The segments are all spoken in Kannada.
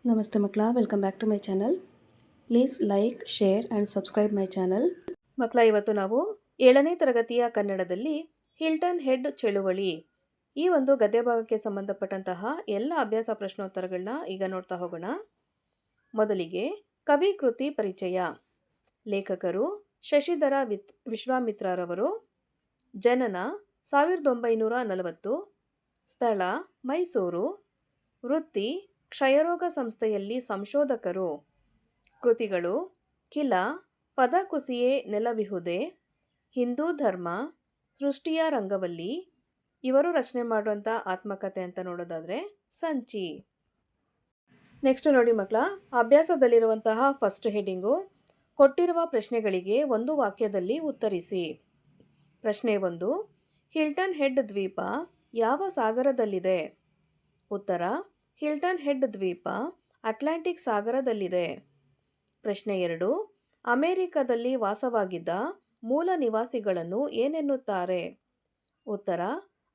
ನಮಸ್ತೆ ಮಕ್ಕಳ, welcome back to my channel. Please like, share and subscribe my channel. ಮಕ್ಕಳ, ಇವತ್ತು ನಾವು 7ನೇ ತರಗತಿಯ ಕನ್ನಡದಲ್ಲಿ ಹಿಲ್ಟನ್ ಹೆಡ್ ಚಳುವಳಿ ಈ ಒಂದು ಗದ್ಯ ಭಾಗಕ್ಕೆ ಸಂಬಂಧಪಟ್ಟಂತಹ ಎಲ್ಲ ಅಭ್ಯಾಸ ಪ್ರಶ್ನೋತ್ತರಗಳನ್ನ ಈಗ ನೋಡ್ತಾ ಹೋಗೋಣ. ಮೊದಲಿಗೆ ಕವಿ ಕೃತಿ ಪರಿಚಯ. ಲೇಖಕರು ಶಶಿಧರ ವಿಶ್ವಾಮಿತ್ರರವರು. ಜನನ 1940. ಸ್ಥಳ ಮೈಸೂರು. ವೃತ್ತಿ ಕ್ಷಯರೋಗ ಸಂಸ್ಥೆಯಲ್ಲಿ ಸಂಶೋಧಕರು. ಕೃತಿಗಳು ಕಿಲ, ಪದಕುಸಿಯೇ ನೆಲವಿಹುದೆ, ಹಿಂದೂ ಧರ್ಮ, ಸೃಷ್ಟಿಯ ರಂಗವಲ್ಲಿ. ಇವರು ರಚನೆ ಮಾಡುವಂಥ ಆತ್ಮಕಥೆ ಅಂತ ನೋಡೋದಾದರೆ ಸಂಚಿ. ನೆಕ್ಸ್ಟ್ ನೋಡಿ ಮಕ್ಕಳ, ಅಭ್ಯಾಸದಲ್ಲಿರುವಂತಹ ಫಸ್ಟ್ ಹೆಡಿಂಗು, ಕೊಟ್ಟಿರುವ ಪ್ರಶ್ನೆಗಳಿಗೆ ಒಂದು ವಾಕ್ಯದಲ್ಲಿ ಉತ್ತರಿಸಿ. ಪ್ರಶ್ನೆ 1, ಹಿಲ್ಟನ್ ಹೆಡ್ ದ್ವೀಪ ಯಾವ ಸಾಗರದಲ್ಲಿದೆ? ಉತ್ತರ, ಹಿಲ್ಟನ್ ಹೆಡ್ ದ್ವೀಪ ಅಟ್ಲಾಂಟಿಕ್ ಸಾಗರದಲ್ಲಿದೆ. ಪ್ರಶ್ನೆ 2, ಅಮೆರಿಕದಲ್ಲಿ ವಾಸವಾಗಿದ್ದ ಮೂಲ ನಿವಾಸಿಗಳನ್ನು ಏನೆನ್ನುತ್ತಾರೆ? ಉತ್ತರ,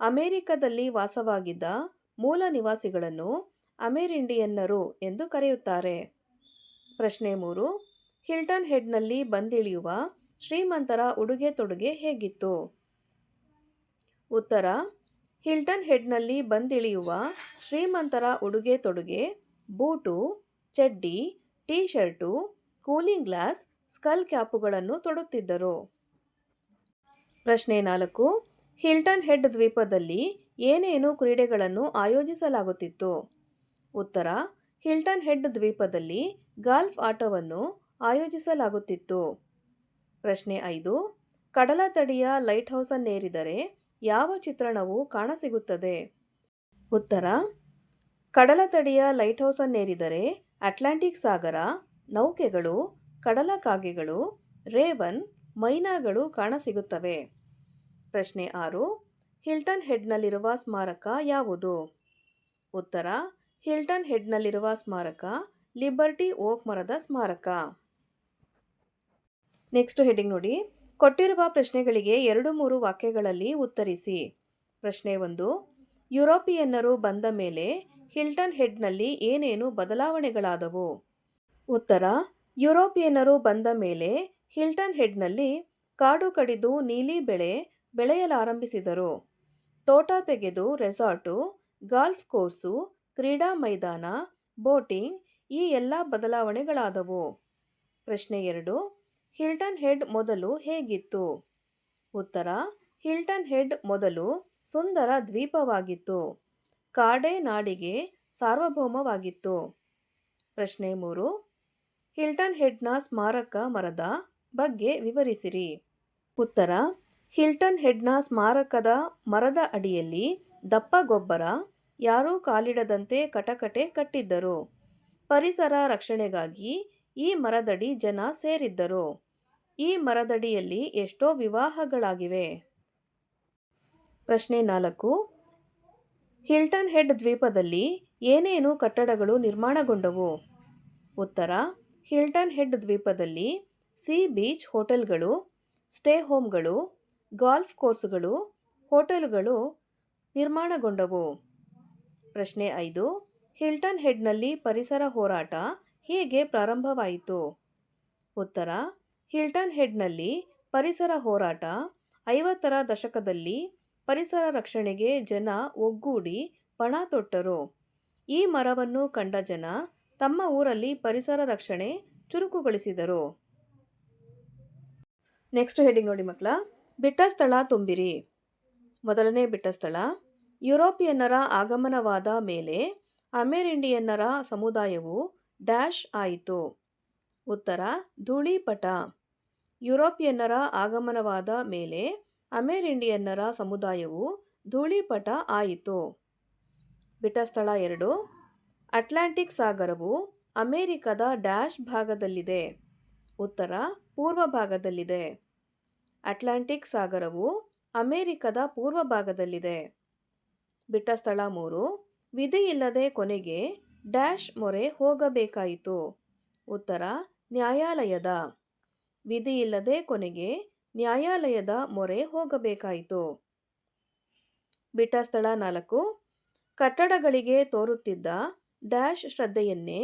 ಅಮೆರಿಕದಲ್ಲಿ ವಾಸವಾಗಿದ್ದ ಮೂಲ ನಿವಾಸಿಗಳನ್ನು ಅಮೆರಿಂಡಿಯನ್ನರು ಎಂದು ಕರೆಯುತ್ತಾರೆ. ಪ್ರಶ್ನೆ 3, ಹಿಲ್ಟನ್ ಹೆಡ್ನಲ್ಲಿ ಬಂದಿಳಿಯುವ ಶ್ರೀಮಂತರ ಉಡುಗೆ ತೊಡುಗೆ ಹೇಗಿತ್ತು? ಉತ್ತರ, ಹಿಲ್ಟನ್ ಹೆಡ್ನಲ್ಲಿ ಬಂದಿಳಿಯುವ ಶ್ರೀಮಂತರ ಉಡುಗೆ ತೊಡುಗೆ ಬೂಟು, ಚಡ್ಡಿ, T shirt, cooling glass, skull ಕ್ಯಾಪುಗಳನ್ನು ತೊಡುತ್ತಿದ್ದರು. ಪ್ರಶ್ನೆ 4, ಹಿಲ್ಟನ್ ಹೆಡ್ ದ್ವೀಪದಲ್ಲಿ ಏನೇನು ಕ್ರೀಡೆಗಳನ್ನು ಆಯೋಜಿಸಲಾಗುತ್ತಿತ್ತು? ಉತ್ತರ, ಹಿಲ್ಟನ್ ಹೆಡ್ ದ್ವೀಪದಲ್ಲಿ ಗಾಲ್ಫ್ ಆಟವನ್ನು ಆಯೋಜಿಸಲಾಗುತ್ತಿತ್ತು. ಪ್ರಶ್ನೆ 5, ಕಡಲತಡಿಯ ಲೈಟ್ ಹೌಸನ್ನೇರಿದರೆ ಯಾವ ಚಿತ್ರಣವು ಕಾಣಸಿಗುತ್ತದೆ? ಉತ್ತರ, ಕಡಲತಡಿಯ ಲೈಟ್ ಹೌಸನ್ನೇರಿದರೆ ಅಟ್ಲಾಂಟಿಕ್ ಸಾಗರ, ನೌಕೆಗಳು, ಕಡಲ ಕಾಗೆಗಳು, ರೇವನ್, ಮೈನಾಗಳು ಕಾಣಸಿಗುತ್ತವೆ. ಪ್ರಶ್ನೆ 6, ಹಿಲ್ಟನ್ ಹೆಡ್ನಲ್ಲಿರುವ ಸ್ಮಾರಕ ಯಾವುದು? ಉತ್ತರ, ಹಿಲ್ಟನ್ ಹೆಡ್ನಲ್ಲಿರುವ ಸ್ಮಾರಕ ಲಿಬರ್ಟಿ ಓಕ್ ಮರದ ಸ್ಮಾರಕ. ನೆಕ್ಸ್ಟ್ ಹೆಡಿಂಗ್ ನೋಡಿ, ಕೊಟ್ಟಿರುವ ಪ್ರಶ್ನೆಗಳಿಗೆ 2-3 ವಾಕ್ಯಗಳಲ್ಲಿ ಉತ್ತರಿಸಿ. ಪ್ರಶ್ನೆ 1, ಯುರೋಪಿಯನ್ನರು ಬಂದ ಮೇಲೆ ಹಿಲ್ಟನ್ ಹೆಡ್ನಲ್ಲಿ ಏನೇನು ಬದಲಾವಣೆಗಳಾದವು? ಉತ್ತರ, ಯುರೋಪಿಯನ್ನರು ಬಂದ ಮೇಲೆ ಹಿಲ್ಟನ್ ಹೆಡ್ನಲ್ಲಿ ಕಾಡು ಕಡಿದು ನೀಲಿ ಬೆಳೆ ಬೆಳೆಯಲಾರಂಭಿಸಿದರು. ತೋಟ ತೆಗೆದು ರೆಸಾರ್ಟು, ಗಾಲ್ಫ್ ಕೋರ್ಸು, ಕ್ರೀಡಾ ಮೈದಾನ, ಬೋಟಿಂಗ್ ಈ ಎಲ್ಲ ಬದಲಾವಣೆಗಳಾದವು. ಪ್ರಶ್ನೆ 2, ಹಿಲ್ಟನ್ ಹೆಡ್ ಮೊದಲು ಹೇಗಿತ್ತು? ಉತ್ತರ, ಹಿಲ್ಟನ್ ಹೆಡ್ ಮೊದಲು ಸುಂದರ ದ್ವೀಪವಾಗಿತ್ತು. ಕಾಡೇ ನಾಡಿಗೆ ಸಾರ್ವಭೌಮವಾಗಿತ್ತು. ಪ್ರಶ್ನೆ 3, ಹಿಲ್ಟನ್ ಹೆಡ್ನ ಸ್ಮಾರಕ ಮರದ ಬಗ್ಗೆ ವಿವರಿಸಿರಿ. ಉತ್ತರ, ಹಿಲ್ಟನ್ ಹೆಡ್ನ ಸ್ಮಾರಕದ ಮರದ ಅಡಿಯಲ್ಲಿ ದಪ್ಪ ಗೊಬ್ಬರ, ಯಾರೂ ಕಾಲಿಡದಂತೆ ಕಟಕಟೆ ಕಟ್ಟಿದ್ದರು. ಪರಿಸರ ರಕ್ಷಣೆಗಾಗಿ ಈ ಮರದಡಿ ಜನ ಸೇರಿದ್ದರು. ಈ ಮರದಡಿಯಲ್ಲಿ ಎಷ್ಟೋ ವಿವಾಹಗಳಾಗಿವೆ. ಪ್ರಶ್ನೆ 4, ಹಿಲ್ಟನ್ ಹೆಡ್ ದ್ವೀಪದಲ್ಲಿ ಏನೇನು ಕಟ್ಟಡಗಳು ನಿರ್ಮಾಣಗೊಂಡವು? ಉತ್ತರ, ಹಿಲ್ಟನ್ ಹೆಡ್ ದ್ವೀಪದಲ್ಲಿ ಸೀ ಬೀಚ್ ಹೋಟೆಲ್ಗಳು, ಸ್ಟೇ ಹೋಮ್ಗಳು, ಗಾಲ್ಫ್ ಕೋರ್ಸುಗಳು, ಹೋಟೆಲುಗಳು ನಿರ್ಮಾಣಗೊಂಡವು. ಪ್ರಶ್ನೆ 5, ಹಿಲ್ಟನ್ ಹೆಡ್ನಲ್ಲಿ ಪರಿಸರ ಹೋರಾಟ ಹೇಗೆ ಪ್ರಾರಂಭವಾಯಿತು? ಉತ್ತರ, ಹಿಲ್ಟನ್ ಹೆಡ್ನಲ್ಲಿ ಪರಿಸರ ಹೋರಾಟ 50ರ ದಶಕದಲ್ಲಿ ಪರಿಸರ ರಕ್ಷಣೆಗೆ ಜನ ಒಗ್ಗೂಡಿ ಪಣ ತೊಟ್ಟರು. ಈ ಮರವನ್ನು ಕಂಡ ಜನ ತಮ್ಮ ಊರಲ್ಲಿ ಪರಿಸರ ರಕ್ಷಣೆ ಚುರುಕುಗೊಳಿಸಿದರು. ನೆಕ್ಸ್ಟ್ ಹೆಡಿಂಗ್ ನೋಡಿ ಮಕ್ಕಳ, ಬಿಟ್ಟ ಸ್ಥಳ ತುಂಬಿರಿ. ಮೊದಲನೇ ಬಿಟ್ಟ ಸ್ಥಳ, ಯುರೋಪಿಯನ್ನರ ಆಗಮನವಾದ ಮೇಲೆ ಅಮೆರಿಂಡಿಯನ್ನರ ಸಮುದಾಯವು ಡ್ಯಾಶ್ ಆಯಿತು. ಉತ್ತರ, ಧೂಳೀಪಟ. ಯುರೋಪಿಯನ್ನರ ಆಗಮನವಾದ ಮೇಲೆ ಅಮೆರಿಂಡಿಯನ್ನರ ಸಮುದಾಯವು ಧೂಳೀಪಟ ಆಯಿತು. ಬಿಟ್ಟ ಸ್ಥಳ 2, ಅಟ್ಲಾಂಟಿಕ್ ಸಾಗರವು ಅಮೆರಿಕದ ಡ್ಯಾಶ್ ಭಾಗದಲ್ಲಿದೆ. ಉತ್ತರ, ಪೂರ್ವ ಭಾಗದಲ್ಲಿದೆ. ಅಟ್ಲಾಂಟಿಕ್ ಸಾಗರವು ಅಮೆರಿಕದ ಪೂರ್ವ ಭಾಗದಲ್ಲಿದೆ. ಬಿಟ್ಟ ಸ್ಥಳ 3, ವಿಧಿಯಿಲ್ಲದೆ ಕೊನೆಗೆ ಡ್ಯಾಶ್ ಮೊರೆ ಹೋಗಬೇಕಾಯಿತು. ಉತ್ತರ, ನ್ಯಾಯಾಲಯದ. ವಿಧಿಯಿಲ್ಲದೆ ಕೊನೆಗೆ ನ್ಯಾಯಾಲಯದ ಮೊರೆ ಹೋಗಬೇಕಾಯಿತು. ಬಿಟ್ಟ ಸ್ಥಳ 4, ಕಟ್ಟಡಗಳಿಗೆ ತೋರುತ್ತಿದ್ದ ಡ್ಯಾಶ್ ಶ್ರದ್ಧೆಯನ್ನೇ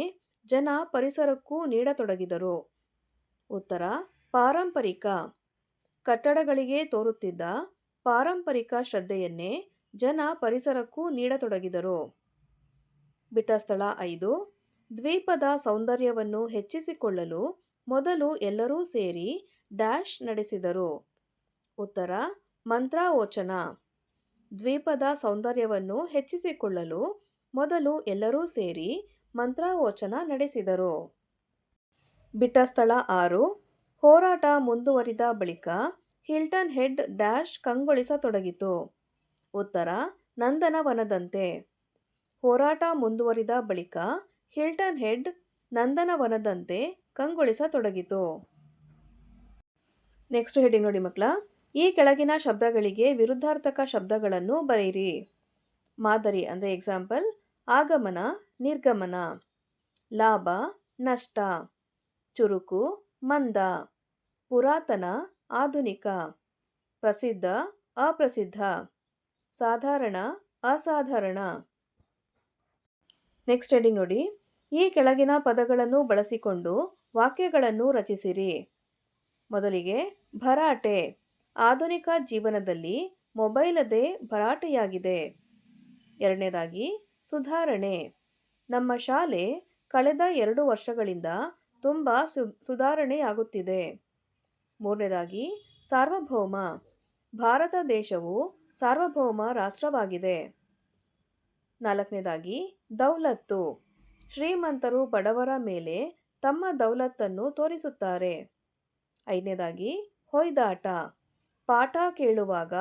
ಜನ ಪರಿಸರಕ್ಕೂ ನೀಡತೊಡಗಿದರು. ಉತ್ತರ ಪಾರಂಪರಿಕ. ಕಟ್ಟಡಗಳಿಗೆ ತೋರುತ್ತಿದ್ದ ಪಾರಂಪರಿಕ ಶ್ರದ್ಧೆಯನ್ನೇ ಜನ ಪರಿಸರಕ್ಕೂ ನೀಡತೊಡಗಿದರು. ಬಿಟ್ಟ ಸ್ಥಳ 5. ದ್ವೀಪದ ಸೌಂದರ್ಯವನ್ನು ಹೆಚ್ಚಿಸಿಕೊಳ್ಳಲು ಮೊದಲು ಎಲ್ಲರೂ ಸೇರಿ ಡ್ಯಾಶ್ ನಡೆಸಿದರು. ಉತ್ತರ ಮಂತ್ರಾವೋಚನ. ದ್ವೀಪದ ಸೌಂದರ್ಯವನ್ನು ಹೆಚ್ಚಿಸಿಕೊಳ್ಳಲು ಮೊದಲು ಎಲ್ಲರೂ ಸೇರಿ ಮಂತ್ರಾವೋಚನ ನಡೆಸಿದರು. ಬಿಟ್ಟ ಸ್ಥಳ 6. ಹೋರಾಟ ಮುಂದುವರಿದ ಬಳಿಕ ಹಿಲ್ಟನ್ ಹೆಡ್ ಡ್ಯಾಶ್ ಕಂಗೊಳಿಸತೊಡಗಿತು. ಉತ್ತರ ನಂದನವನದಂತೆ. ಹೋರಾಟ ಮುಂದುವರಿದ ಬಳಿಕ ಹಿಲ್ಟನ್ ಹೆಡ್ ನಂದನವನದಂತೆ ಕಂಗೊಳಿಸತೊಡಗಿತು. ನೆಕ್ಸ್ಟ್ ಹೆಡಿಂಗ್ ನೋಡಿ ಮಕ್ಕಳ. ಈ ಕೆಳಗಿನ ಶಬ್ದಗಳಿಗೆ ವಿರುದ್ಧಾರ್ಥಕ ಶಬ್ದಗಳನ್ನು ಬರೆಯಿರಿ. ಮಾದರಿ ಅಂದರೆ ಎಕ್ಸಾಂಪಲ್: ಆಗಮನ, ನಿರ್ಗಮನ. ಲಾಭ, ನಷ್ಟ. ಚುರುಕು, ಮಂದ. ಪುರಾತನ, ಆಧುನಿಕ. ಪ್ರಸಿದ್ಧ, ಅಪ್ರಸಿದ್ಧ. ಸಾಧಾರಣ, ಅಸಾಧಾರಣ. ನೆಕ್ಸ್ಟ್ ಹೆಡಿಂಗ್ ನೋಡಿ. ಈ ಕೆಳಗಿನ ಪದಗಳನ್ನು ಬಳಸಿಕೊಂಡು ವಾಕ್ಯಗಳನ್ನು ರಚಿಸಿರಿ. ಮೊದಲಿಗೆ ಭರಾಟೆ. ಆಧುನಿಕ ಜೀವನದಲ್ಲಿ ಮೊಬೈಲದೇ ಭರಾಟೆಯಾಗಿದೆ. ಎರಡನೇದಾಗಿ ಸುಧಾರಣೆ. ನಮ್ಮ ಶಾಲೆ ಕಳೆದ 2 ವರ್ಷಗಳಿಂದ ತುಂಬ ಸುಧಾರಣೆಯಾಗುತ್ತಿದೆ. ಮೂರನೇದಾಗಿ ಸಾರ್ವಭೌಮ. ಭಾರತ ದೇಶವು ಸಾರ್ವಭೌಮ ರಾಷ್ಟ್ರವಾಗಿದೆ. ನಾಲ್ಕನೇದಾಗಿ ದೌಲತ್ತು. ಶ್ರೀಮಂತರು ಬಡವರ ಮೇಲೆ ತಮ್ಮ ದೌಲತ್ತನ್ನು ತೋರಿಸುತ್ತಾರೆ. ಐದನೇದಾಗಿ ಹೊಯ್ದಾಟ. ಪಾಠ ಕೇಳುವಾಗ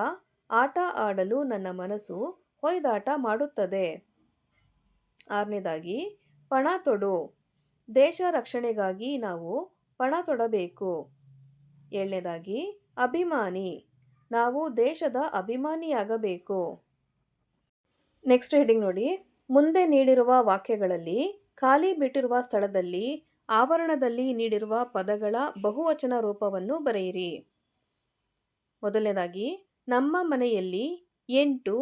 ಆಟ ಆಡಲು ನನ್ನ ಮನಸ್ಸು ಹೊಯ್ದಾಟ ಮಾಡುತ್ತದೆ. ಆರನೇದಾಗಿ ಪಣ ತೊಡು. ದೇಶ ರಕ್ಷಣೆಗಾಗಿ ನಾವು ಪಣ ತೊಡಬೇಕು. ಏಳನೇದಾಗಿ ಅಭಿಮಾನಿ. ನಾವು ದೇಶದ ಅಭಿಮಾನಿಯಾಗಬೇಕು. ನೆಕ್ಸ್ಟ್ ಹೆಡಿಂಗ್ ನೋಡಿ. ಮುಂದೆ ನೀಡಿರುವ ವಾಕ್ಯಗಳಲ್ಲಿ ಖಾಲಿ ಬಿಟ್ಟಿರುವ ಸ್ಥಳದಲ್ಲಿ ಆವರಣದಲ್ಲಿ ನೀಡಿರುವ ಪದಗಳ ಬಹುವಚನ ರೂಪವನ್ನು ಬರೆಯಿರಿ. ಮೊದಲನೇದಾಗಿ ನಮ್ಮ ಮನೆಯಲ್ಲಿ 8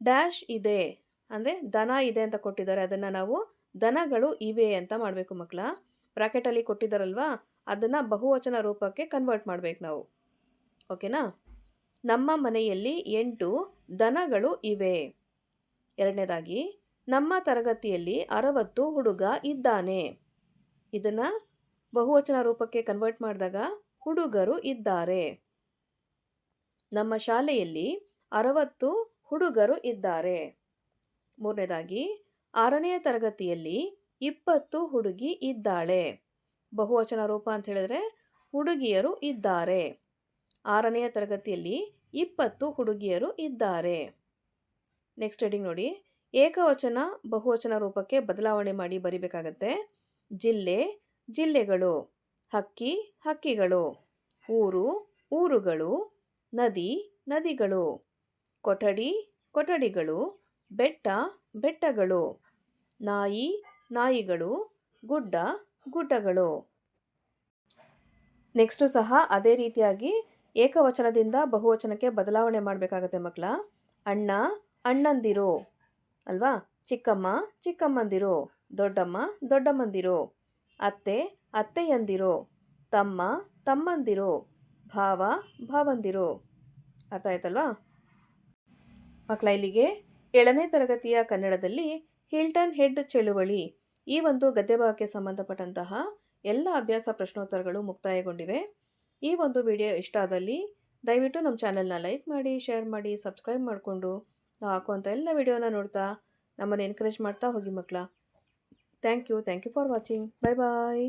ಡ್ಯಾಶ್ ಇದೆ ಅಂದರೆ ದನ ಇದೆ ಅಂತ ಕೊಟ್ಟಿದ್ದಾರೆ. ಅದನ್ನು ನಾವು ದನಗಳು ಇವೆ ಅಂತ ಮಾಡಬೇಕು ಮಕ್ಕಳ. ಬ್ರಾಕೆಟಲ್ಲಿ ಕೊಟ್ಟಿದ್ದಾರಲ್ವಾ, ಅದನ್ನು ಬಹುವಚನ ರೂಪಕ್ಕೆ ಕನ್ವರ್ಟ್ ಮಾಡಬೇಕು ನಾವು. ಓಕೆನಾ? ನಮ್ಮ ಮನೆಯಲ್ಲಿ 8 ದನಗಳು ಇವೆ. ಎರಡನೇದಾಗಿ ನಮ್ಮ ತರಗತಿಯಲ್ಲಿ 60 ಹುಡುಗ ಇದ್ದಾನೆ. ಇದನ್ನು ಬಹುವಚನ ರೂಪಕ್ಕೆ ಕನ್ವರ್ಟ್ ಮಾಡಿದಾಗ ಹುಡುಗರು ಇದ್ದಾರೆ. ನಮ್ಮ ಶಾಲೆಯಲ್ಲಿ 60 ಹುಡುಗರು ಇದ್ದಾರೆ. ಮೂರನೇದಾಗಿ 6ನೇ ತರಗತಿಯಲ್ಲಿ 20 ಹುಡುಗಿ ಇದ್ದಾಳೆ. ಬಹುವಚನ ರೂಪ ಅಂತ ಹೇಳಿದ್ರೆ ಹುಡುಗಿಯರು ಇದ್ದಾರೆ. 6ನೇ ತರಗತಿಯಲ್ಲಿ 20 ಹುಡುಗಿಯರು ಇದ್ದಾರೆ. ನೆಕ್ಸ್ಟ್ ಹೆಡಿಂಗ್ ನೋಡಿ. ಏಕವಚನ ಬಹುವಚನ ರೂಪಕ್ಕೆ ಬದಲಾವಣೆ ಮಾಡಿ ಬರಿಬೇಕಾಗತ್ತೆ. ಜಿಲ್ಲೆ, ಜಿಲ್ಲೆಗಳು. ಹಕ್ಕಿ, ಹಕ್ಕಿಗಳು. ಊರು, ಊರುಗಳು. ನದಿ, ನದಿಗಳು. ಕೊಠಡಿ, ಕೊಠಡಿಗಳು. ಬೆಟ್ಟ, ಬೆಟ್ಟಗಳು. ನಾಯಿ, ನಾಯಿಗಳು. ಗುಡ್ಡ, ಗುಡ್ಡಗಳು. ನೆಕ್ಸ್ಟು ಸಹ ಅದೇ ರೀತಿಯಾಗಿ ಏಕವಚನದಿಂದ ಬಹುವಚನಕ್ಕೆ ಬದಲಾವಣೆ ಮಾಡಬೇಕಾಗತ್ತೆ ಮಕ್ಕಳ. ಅಣ್ಣ, ಅಣ್ಣಂದಿರು ಅಲ್ವಾ. ಚಿಕ್ಕಮ್ಮ, ಚಿಕ್ಕಮ್ಮಂದಿರು. ದೊಡ್ಡಮ್ಮ, ದೊಡ್ಡಮ್ಮಂದಿರು. ಅತ್ತೆ, ಅತ್ತೆಯಂದಿರು. ತಮ್ಮ, ತಮ್ಮಂದಿರು. ಭಾವ, ಭಾವಂದಿರು. ಅರ್ಥ ಆಯ್ತಲ್ವಾ ಮಕ್ಕಳ? ಇಲ್ಲಿಗೆ 7ನೇ ತರಗತಿಯ ಕನ್ನಡದಲ್ಲಿ ಹಿಲ್ಟನ್ ಹೆಡ್ ಚಳುವಳಿ ಈ ಒಂದು ಗದ್ಯಭಾಗಕ್ಕೆ ಸಂಬಂಧಪಟ್ಟಂತಹ ಎಲ್ಲ ಅಭ್ಯಾಸ ಪ್ರಶ್ನೋತ್ತರಗಳು ಮುಕ್ತಾಯಗೊಂಡಿವೆ. ಈ ಒಂದು ವಿಡಿಯೋ ಇಷ್ಟ ಆದಲ್ಲಿ ದಯವಿಟ್ಟು ನಮ್ಮ ಚಾನಲ್ನ ಲೈಕ್ ಮಾಡಿ, ಶೇರ್ ಮಾಡಿ, ಸಬ್ಸ್ಕ್ರೈಬ್ ಮಾಡಿಕೊಂಡು ನಾವು ಹಾಕುವಂಥ ಎಲ್ಲ ವಿಡಿಯೋನ ನೋಡ್ತಾ ನಮ್ಮನ್ನು ಎನ್ಕರೇಜ್ ಮಾಡ್ತಾ ಹೋಗಿ ಮಕ್ಕಳ. Thank you for watching. Bye bye.